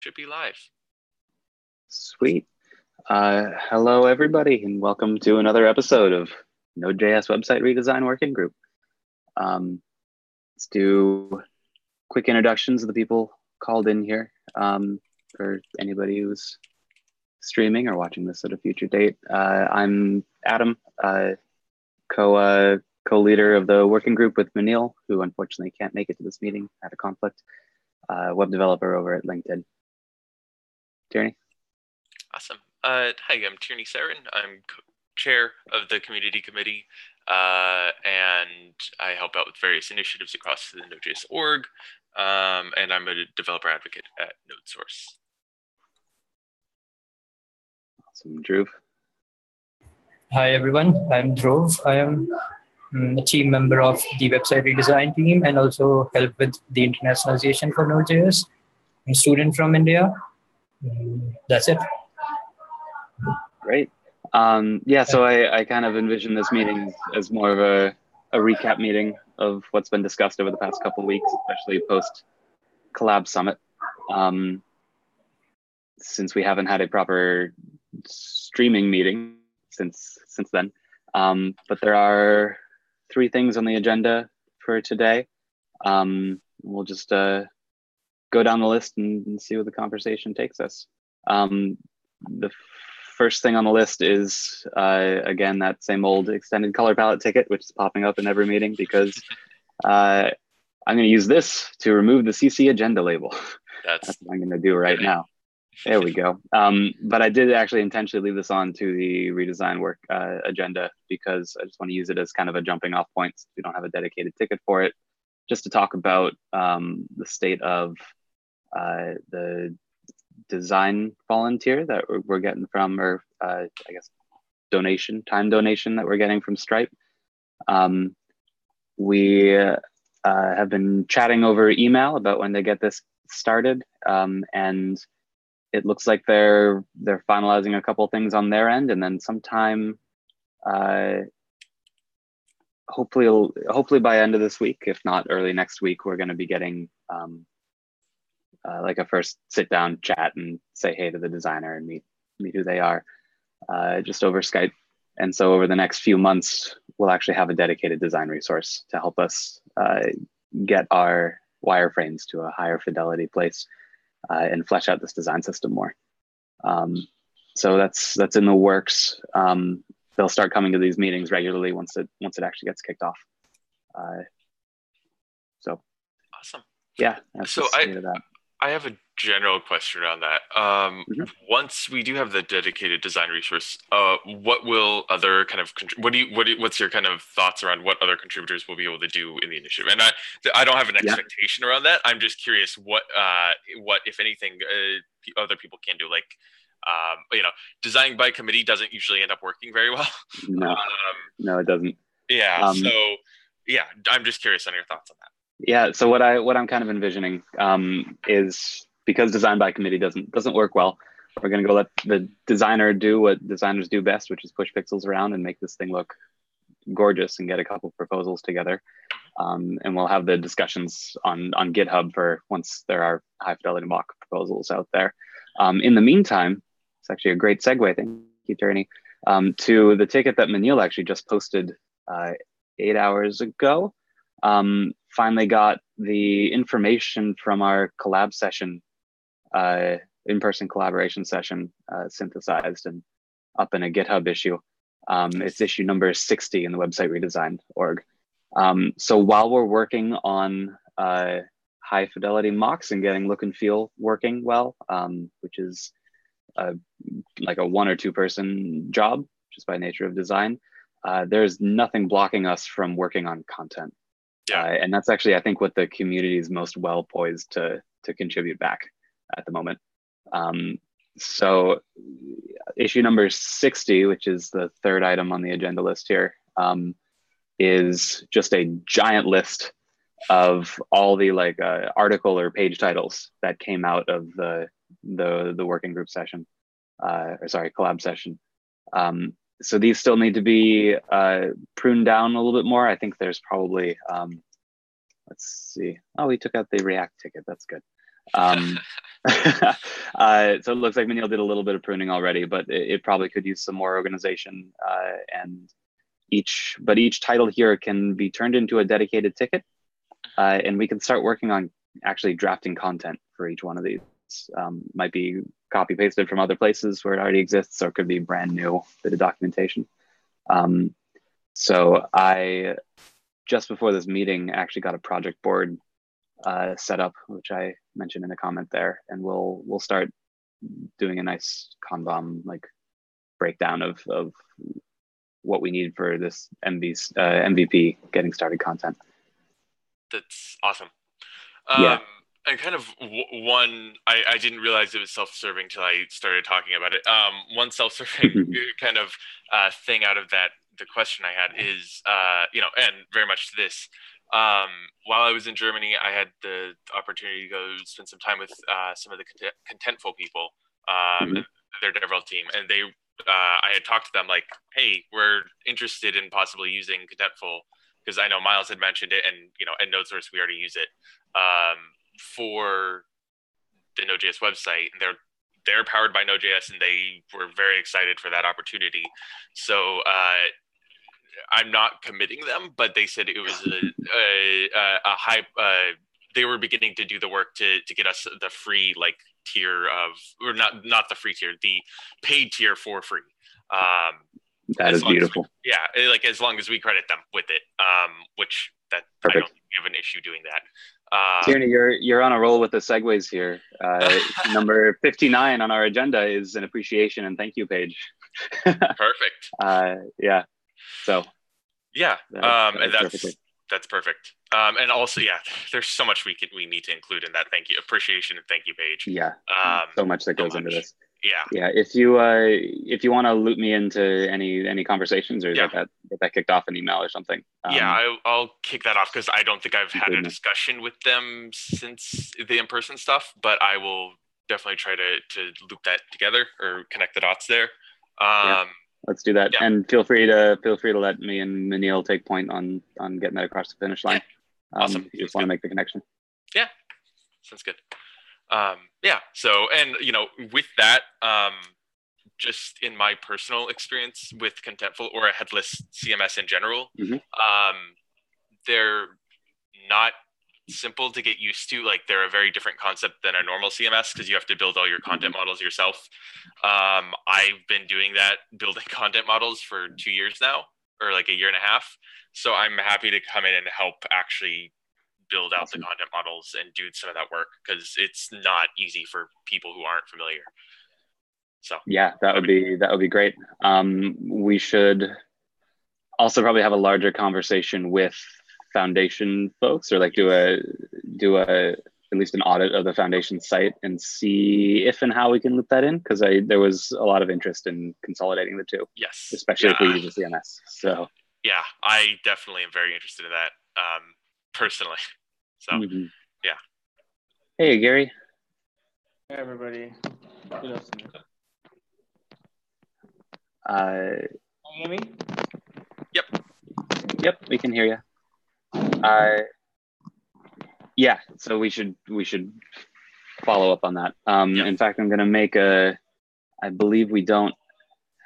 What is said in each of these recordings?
Should be live. Sweet. Hello, everybody, and welcome to another episode of Node.js Website Redesign Working Group. Let's do quick introductions of the people called in here for anybody who's streaming or watching this at a future date. I'm Adam, co-leader of the working group with Manil, who unfortunately can't make it to this meeting, had a conflict, web developer over at LinkedIn. Tierney? Awesome. Hi, I'm Tierney Sarin. I'm chair of the community committee, and I help out with various initiatives across the Node.js org, and I'm a developer advocate at NodeSource. Awesome. Dhruv? Hi, everyone. I'm Dhruv. I am a team member of the website redesign team and also help with the internationalization for Node.js. I'm a student from India. That's it. Great. Yeah, so I kind of envision this meeting as more of a recap meeting of what's been discussed over the past couple of weeks, especially post Collab Summit. Since we haven't had a proper streaming meeting since then. But there are 3 things on the agenda for today. We'll just go down the list and see where the conversation takes us. The first thing on the list is, again, that same old extended color palette ticket, which is popping up in every meeting because I'm going to use this to remove the CC agenda label. That's what I'm going to do right now. There we go. But I did actually intentionally leave this on to the redesign work agenda because I just want to use it as kind of a jumping off point. We don't have a dedicated ticket for it, just to talk about the state of the design volunteer that we're getting from, or I guess time donation that we're getting from Stripe. We have been chatting over email about when they get this started, and it looks like they're finalizing a couple things on their end, and then sometime hopefully by end of this week, if not early next week, we're going to be getting like a first sit down chat and say hey to the designer and meet who they are, just over Skype. And so over the next few months, we'll actually have a dedicated design resource to help us get our wireframes to a higher fidelity place and flesh out this design system more. So that's in the works. They'll start coming to these meetings regularly once it actually gets kicked off. So awesome. Yeah. That's so I have a general question on that. Once we do have the dedicated design resource, what will other kind of what's your kind of thoughts around what other contributors will be able to do in the initiative? And I don't have an expectation around that. I'm just curious what if anything other people can do. Like designing by committee doesn't usually end up working very well. No, it doesn't. Yeah. So yeah, I'm just curious on your thoughts on that. Yeah, so what I'm kind of envisioning is, because design by committee doesn't work well, we're going to go let the designer do what designers do best, which is push pixels around and make this thing look gorgeous and get a couple proposals together. And we'll have the discussions on GitHub for once there are high fidelity mock proposals out there. In the meantime, it's actually a great segue, thank you, Tierney, to the ticket that Manil actually just posted 8 hours ago. Finally got the information from our collab session, in-person collaboration session, synthesized and up in a GitHub issue. It's issue number 60 in the website redesign org. So while we're working on high fidelity mocks and getting look and feel working well, which is like a 1 or 2 person job, just by nature of design, there's nothing blocking us from working on content. Yeah. And that's actually, I think, what the community is most well poised to contribute back at the moment. So issue number 60, which is the 3rd item on the agenda list here, is just a giant list of all the article or page titles that came out of the working group session, collab session. So these still need to be pruned down a little bit more. I think there's probably, let's see. Oh, we took out the React ticket. That's good. Um, so it looks like Manil did a little bit of pruning already, but it probably could use some more organization. And each title here can be turned into a dedicated ticket, and we can start working on actually drafting content for each one of these. Might be copy pasted from other places where it already exists, or it could be brand new bit of documentation. So I, just before this meeting, actually got a project board set up, which I mentioned in the comment there, and we'll start doing a nice Kanban like breakdown of what we need for this MVP getting started content. That's awesome. Yeah. And kind of I didn't realize it was self-serving till I started talking about it. One self-serving kind of thing out of that, the question I had is, and very much to this, while I was in Germany, I had the opportunity to go spend some time with some of the Contentful people, their DevRel team, and I had talked to them like, hey, we're interested in possibly using Contentful, because I know Miles had mentioned it, and at NodeSource we already use it for the Node.js website, and they're powered by Node.js, and they were very excited for that opportunity. So I'm not committing them, but they said it was a high. They were beginning to do the work to get us the free tier of, or not the free tier, the paid tier for free. That is beautiful. As long as we credit them with it, which that Perfect. I don't think we have an issue doing that. Tierney, you're on a roll with the segues here. Number 59 on our agenda is an appreciation and thank you page. Perfect. Yeah. So. Yeah. And that's perfect. And also, there's so much we need to include in that appreciation and thank you page. Yeah. So much that goes into this. Yeah. Yeah. If you want to loop me into any conversations or get that kicked off an email or something. I'll kick that off, because I don't think I've had a discussion with them since the in-person stuff, but I will definitely try to loop that together or connect the dots there. Let's do that. Yeah. And feel free to let me and Manil take point on getting that across the finish line. Yeah. Awesome. You just want to make the connection. Yeah. Sounds good. So, and with that, just in my personal experience with Contentful or a headless CMS in general, they're not simple to get used to. They're a very different concept than a normal CMS, because you have to build all your content models yourself. I've been doing that, building content models, for 2 years now, or a year and a half. So I'm happy to come in and help actually build out the content models and do some of that work, because it's not easy for people who aren't familiar. So yeah, that would be great. We should also probably have a larger conversation with Foundation folks, or do a at least an audit of the Foundation site and see if and how we can loop that in, because there was a lot of interest in consolidating the two. Yes, especially if we use a CMS. So yeah, I definitely am very interested in that personally. So yeah. Hey Gary. Hey everybody. Good afternoon. Can you hear me? Yep, we can hear you. Yeah, so we should follow up on that. In fact, I'm going to make I believe we don't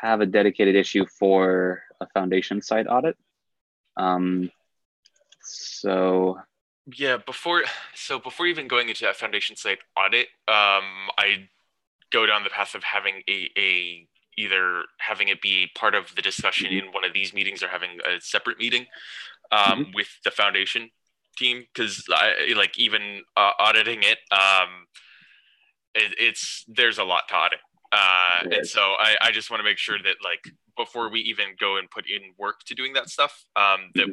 have a dedicated issue for a Foundation site audit. So before even going into that Foundation site audit, I go down the path of having either having it be part of the discussion in one of these meetings, or having a separate meeting with the Foundation team, because even auditing it, there's a lot to audit, and so I just want to make sure that before we even go and put in work to doing that stuff, that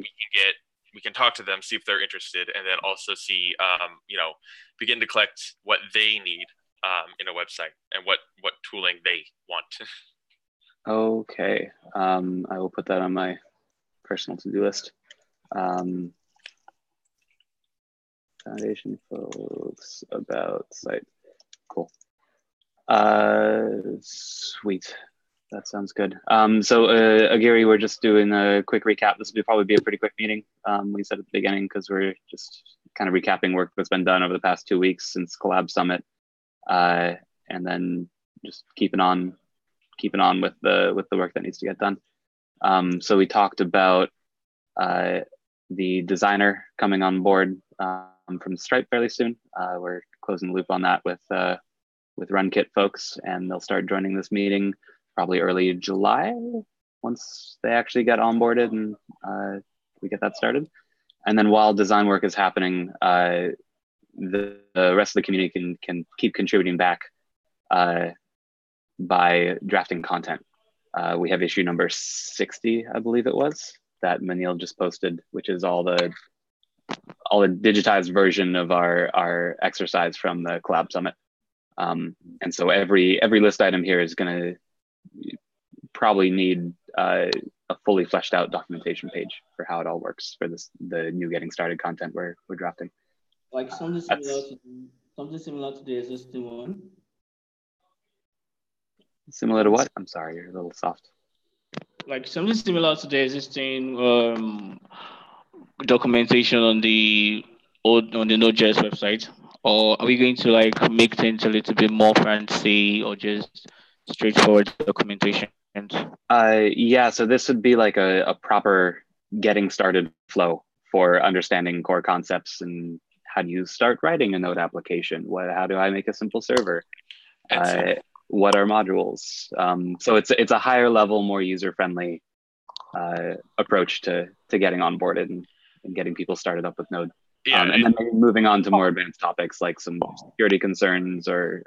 we can talk to them, see if they're interested, and then also see begin to collect what they need in a website, and what tooling they want. Okay, I will put that on my personal to-do list. Foundation folks about site. Cool. Sweet. That sounds good. So Gary, we're just doing a quick recap. This will probably be a pretty quick meeting. We said at the beginning, because we're just kind of recapping work that's been done over the past 2 weeks since Collab Summit, and then just keeping on with the work that needs to get done. So we talked about the designer coming on board from Stripe fairly soon. We're closing the loop on that with RunKit folks, and they'll start joining this meeting probably early July once they actually get onboarded and we get that started. And then while design work is happening, the rest of the community can keep contributing back by drafting content. We have issue number 60, I believe it was, that Manil just posted, which is all the digitized version of our exercise from the Collab Summit. And so every list item here is going to probably need a fully fleshed out documentation page for how it all works for the new getting started content we're drafting. Like something similar to the existing one. Similar to what? I'm sorry, you're a little soft. Like something similar to the existing documentation on the Node.js website, or are we going to like make things a little bit more fancy or just straightforward documentation? Yeah, so this would be like a proper getting started flow for understanding core concepts and how do you start writing a Node application? How do I make a simple server? What are modules? So it's a higher level, more user-friendly approach to getting onboarded and getting people started up with Node. Yeah, and then maybe moving on to more advanced topics like some security concerns or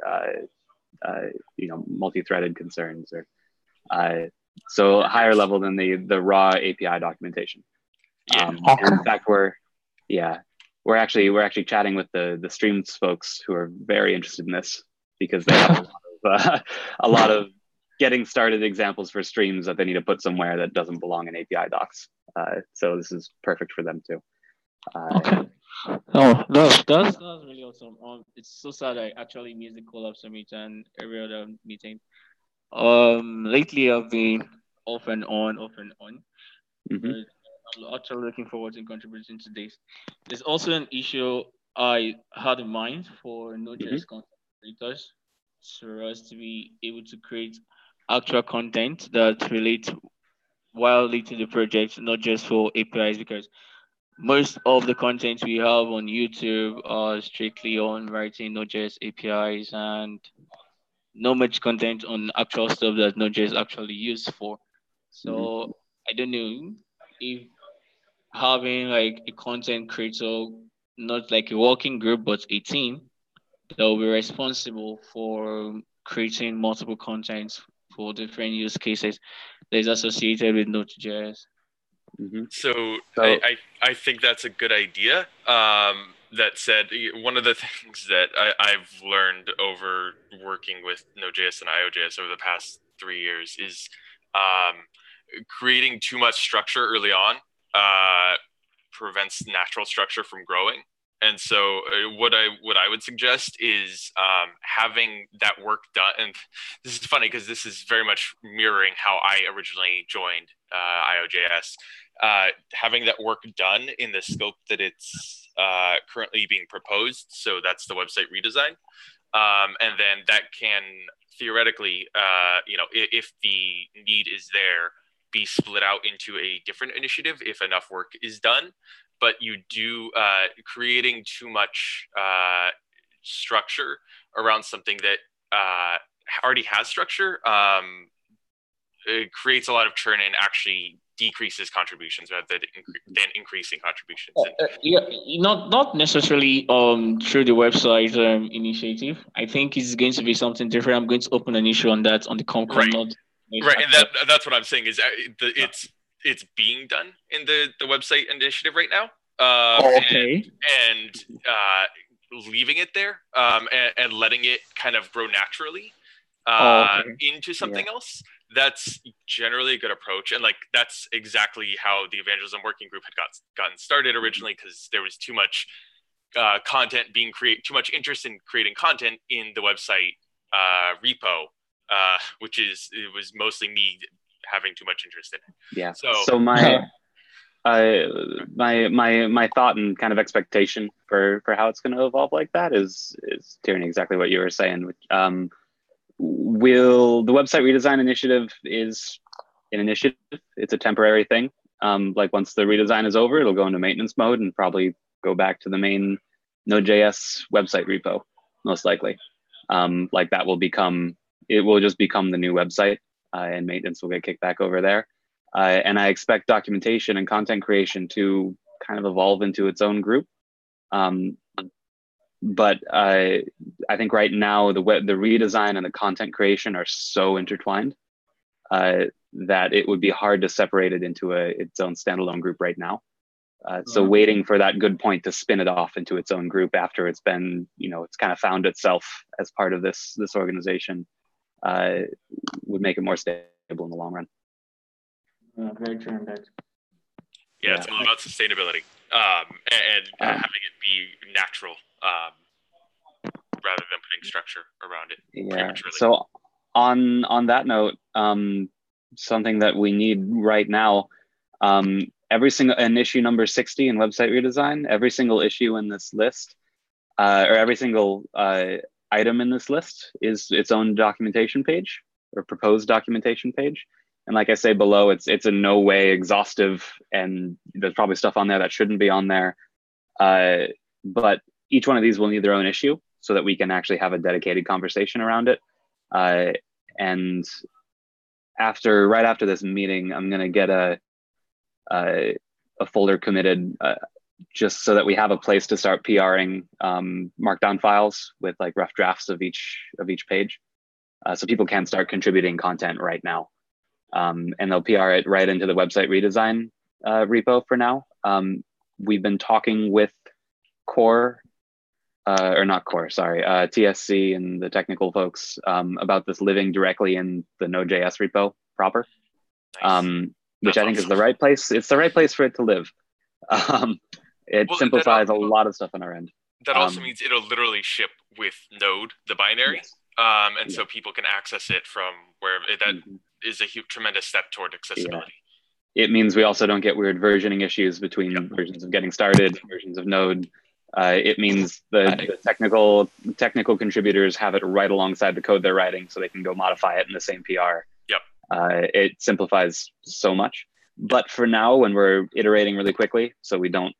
multi-threaded concerns, or so higher level than the raw API documentation. And in fact, we're actually chatting with the streams folks who are very interested in this because they have a lot of getting started examples for streams that they need to put somewhere that doesn't belong in API docs. So this is perfect for them too. Okay. Oh, that's really awesome. It's so sad I actually missed the Collab Summit and every other meeting. Lately I've been off and on. Mm-hmm. But I'm actually looking forward to contributing to this. There's also an issue I had in mind for Node.js content creators, for us to be able to create actual content that relates wildly to the project, not just for APIs, because most of the content we have on YouTube are strictly on writing Node.js APIs and not much content on actual stuff that Node.js actually used for. So I don't know if having like a content creator, not like a working group, but a team that will be responsible for creating multiple contents for different use cases that is associated with Node.js. So I think that's a good idea. That said, one of the things that I've learned over working with Node.js and IO.js over the past 3 years is creating too much structure early on prevents natural structure from growing. And so what I would suggest is having that work done. And this is funny because this is very much mirroring how I originally joined IO.js. Having that work done in the scope that it's currently being proposed. So that's the website redesign. And then that can theoretically, if the need is there, be split out into a different initiative if enough work is done. But you do creating too much structure around something that already has structure. It creates a lot of churn and actually decreases contributions rather than increasing contributions. Not necessarily through the website initiative. I think it's going to be something different. I'm going to open an issue on that on the Concom node. Right, and that's what I'm saying is it's being done in the website initiative right now. And leaving it there and letting it kind of grow naturally into something else. That's generally a good approach, and like that's exactly how the evangelism working group had gotten started originally, because there was too much content being created, too much interest in creating content in the website repo, it was mostly me having too much interest in it. Yeah. So my My thought and kind of expectation for how it's going to evolve like that is Tierney, exactly what you were saying. Will the website redesign initiative is an initiative? It's a temporary thing. Like once the redesign is over, it'll go into maintenance mode and probably go back to the main Node.js website repo, most likely. Like that will just become the new website, and maintenance will get kicked back over there. And I expect documentation and content creation to kind of evolve into its own group. But I think right now the redesign and the content creation are so intertwined that it would be hard to separate it into its own standalone group right now. So waiting for that good point to spin it off into its own group after it's been, it's kind of found itself as part of this organization would make it more stable in the long run. Very true on that. Yeah, it's all about sustainability and having it be natural rather than putting structure around it. Yeah. So on that note, something that we need right now, every single in issue number 60 in website redesign, every single issue in this list, or every single item in this list is its own documentation page or proposed documentation page. And like I say below, it's in no way exhaustive, and there's probably stuff on there that shouldn't be on there. But each one of these will need their own issue so that we can actually have a dedicated conversation around it. And right after this meeting, I'm gonna get a folder committed just so that we have a place to start PRing markdown files with like rough drafts of each page, so people can start contributing content right now. And they'll PR it right into the website redesign repo for now. We've been talking with TSC and the technical folks about this living directly in the Node.js repo proper, Nice. which I think is the right place. It's the right place for it to live. It simplifies a lot of stuff on our end. That also means it'll literally ship with Node, the binary. Yes. So people can access it from wherever. That is a tremendous step toward accessibility. Yeah. It means we also don't get weird versioning issues between versions of getting started, versions of Node. It means the technical contributors have it right alongside the code they're writing, so they can go modify it in the same PR. Yep. It simplifies so much. But for now, when we're iterating really quickly, so we don't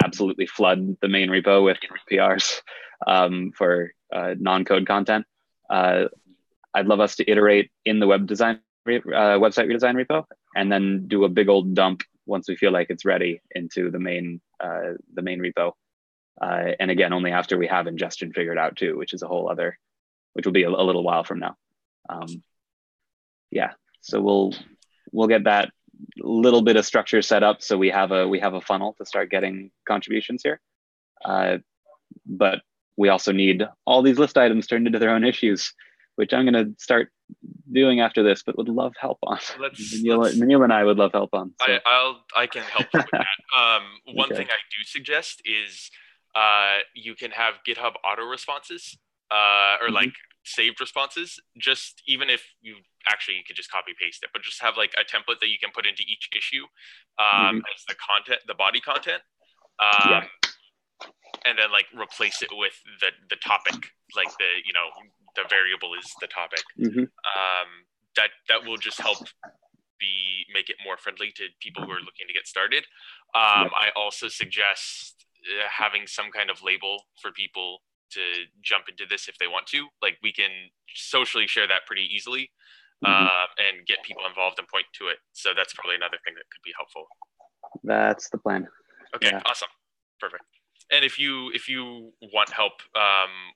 absolutely flood the main repo with PRs for non-code content, I'd love us to iterate in the website redesign repo, and then do a big old dump once we feel like it's ready into the main repo. And again, only after we have ingestion figured out too, which is which will be a little while from now. Yeah, so we'll get that little bit of structure set up so we have a funnel to start getting contributions here. But we also need all these list items turned into their own issues, which I'm going to start doing after this, but would love help on. Manil and I would love help on. So. I can help you with that. One thing I do suggest is you can have GitHub auto responses or like saved responses. Just even if you could just copy paste it, but just have like a template that you can put into each issue as the body content. And then like replace it with the topic, like the variable is the topic. That will just help make it more friendly to people who are looking to get started. I also suggest having some kind of label for people to jump into this if they want to. Like we can socially share that pretty easily and get people involved and point to it. So that's probably another thing that could be helpful. That's the plan. Okay, awesome. Perfect. And if you want help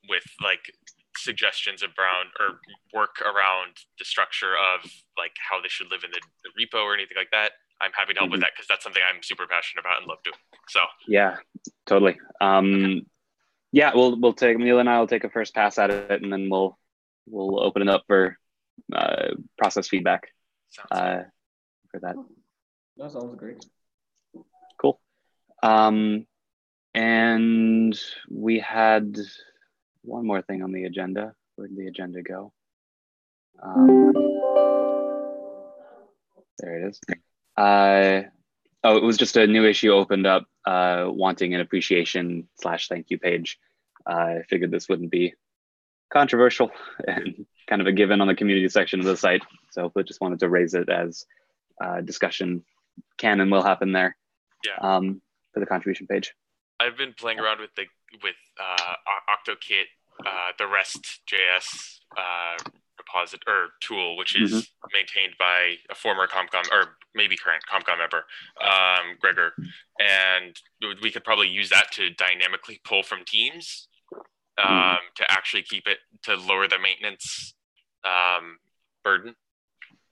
with like suggestions around or work around the structure of like how they should live in the repo or anything like that, I'm happy to help with that, because that's something I'm super passionate about and love doing. So yeah, totally. Yeah, we'll take Neil and I will take a first pass at it, and then we'll open it up for process feedback for that. That sounds great. Cool. And we had one more thing on the agenda. Where did the agenda go? There it is. Oh, it was just a new issue opened up, wanting an appreciation / thank you page. I figured this wouldn't be controversial and kind of a given on the community section of the site. So I just wanted to raise it as discussion can and will happen there. Yeah. For the contribution page. I've been playing around with OctoKit, the REST.js repository or tool, which is maintained by a former ComCom or maybe current ComCom member, Gregor, and we could probably use that to dynamically pull from teams to actually keep it to lower the maintenance burden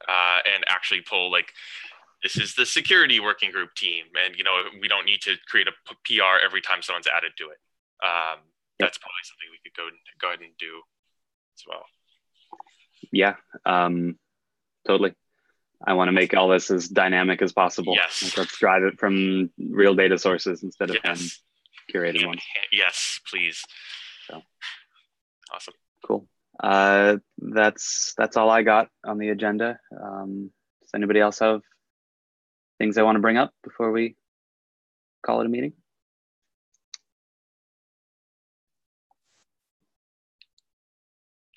and actually pull like. This is the security working group team, and we don't need to create a PR every time someone's added to it. That's probably something we could go ahead and do as well. Yeah, totally. I want to make all this as dynamic as possible. Yes. Like, let's drive it from real data sources instead of curated ones. Yes, please. So. Awesome. Cool. That's all I got on the agenda. Does anybody else have things I want to bring up before we call it a meeting?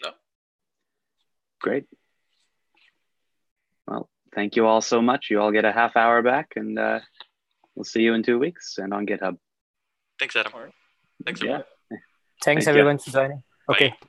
No. Great. Well, thank you all so much. You all get a half hour back, and we'll see you in 2 weeks and on GitHub. Thanks, Adam. Thanks, everyone. Thanks everyone for joining. Okay. Bye.